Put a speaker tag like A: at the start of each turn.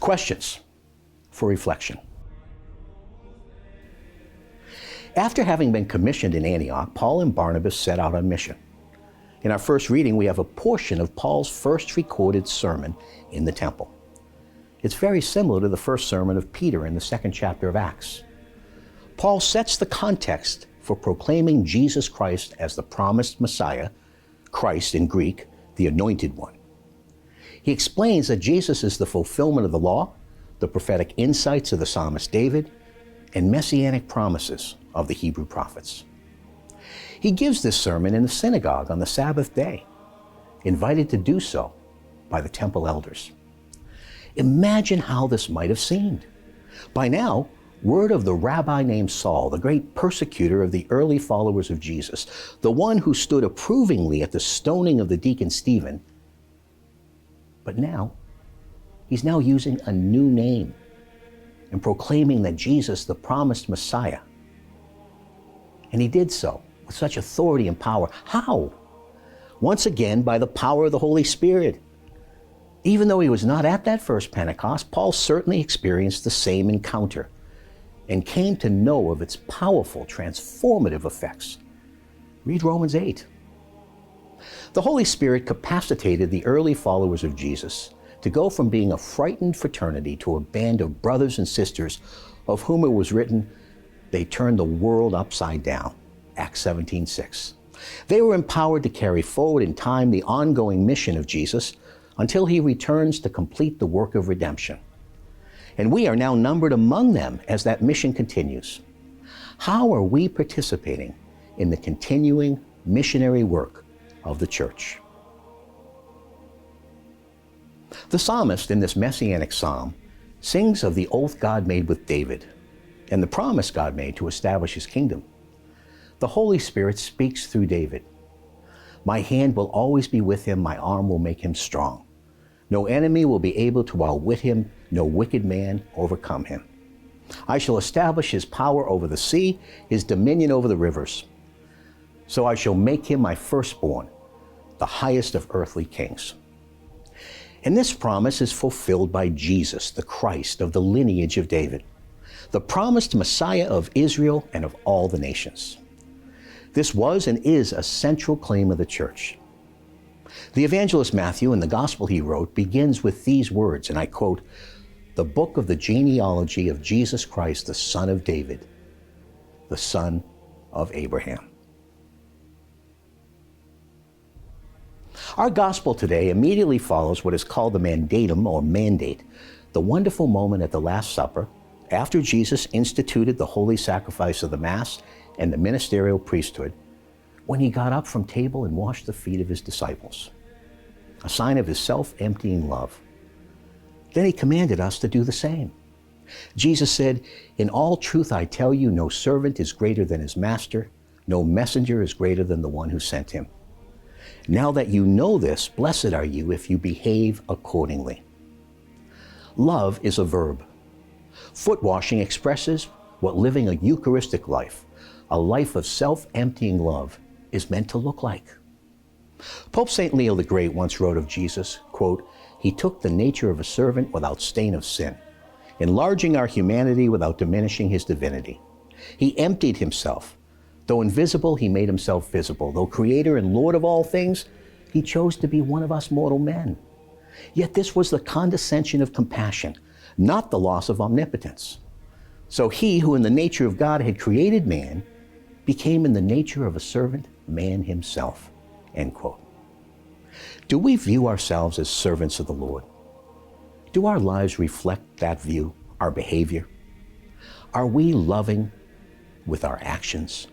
A: Questions for reflection. After having been commissioned in Antioch, Paul and Barnabas set out on mission. In our first reading, we have a portion of Paul's first recorded sermon in the temple. It's very similar to the first sermon of Peter in the second chapter of Acts. Paul sets the context for proclaiming Jesus Christ as the promised Messiah, Christ in Greek, the Anointed One. He explains that Jesus is the fulfillment of the law, the prophetic insights of the psalmist David, and messianic promises of the Hebrew prophets. He gives this sermon in the synagogue on the Sabbath day, invited to do so by the temple elders. Imagine how this might have seemed. By now, word of the rabbi named Saul, the great persecutor of the early followers of Jesus, the one who stood approvingly at the stoning of the deacon Stephen, but now, he's now using a new name and proclaiming that Jesus, the promised Messiah. And he did so with such authority and power. How? Once again, by the power of the Holy Spirit. Even though he was not at that first Pentecost, Paul certainly experienced the same encounter and came to know of its powerful, transformative effects. Read Romans 8. The Holy Spirit capacitated the early followers of Jesus to go from being a frightened fraternity to a band of brothers and sisters of whom it was written, they turned the world upside down. Acts 17:6. They were empowered to carry forward in time the ongoing mission of Jesus until he returns to complete the work of redemption. And we are now numbered among them as that mission continues. How are we participating in the continuing missionary work of the church? The psalmist in this messianic psalm sings of the oath God made with David and the promise God made to establish his kingdom. The Holy Spirit speaks through David. My hand will always be with him, my arm will make him strong. No enemy will be able to outwit him, no wicked man overcome him. I shall establish his power over the sea, his dominion over the rivers. So I shall make him my firstborn, the highest of earthly kings. And this promise is fulfilled by Jesus, the Christ of the lineage of David, the promised Messiah of Israel and of all the nations. This was and is a central claim of the church. The evangelist Matthew, in the gospel he wrote, begins with these words, and I quote, "The book of the genealogy of Jesus Christ, the son of David, the son of Abraham." Our gospel today immediately follows what is called the mandatum or mandate, the wonderful moment at the Last Supper after Jesus instituted the holy sacrifice of the Mass and the ministerial priesthood, when he got up from table and washed the feet of his disciples, a sign of his self-emptying love. Then he commanded us to do the same. Jesus said, "In all truth I tell you, no servant is greater than his master, no messenger is greater than the one who sent him. Now that you know this, blessed are you if you behave accordingly." Love is a verb. Foot washing expresses what living a Eucharistic life, a life of self-emptying love, is meant to look like. Pope St. Leo the Great once wrote of Jesus, quote, "He took the nature of a servant without stain of sin, enlarging our humanity without diminishing his divinity. He emptied himself. Though invisible, he made himself visible. Though creator and Lord of all things, he chose to be one of us mortal men. Yet this was the condescension of compassion, not the loss of omnipotence. So he who in the nature of God had created man became in the nature of a servant man himself." End quote. Do we view ourselves as servants of the Lord? Do our lives reflect that view, our behavior? Are we loving with our actions?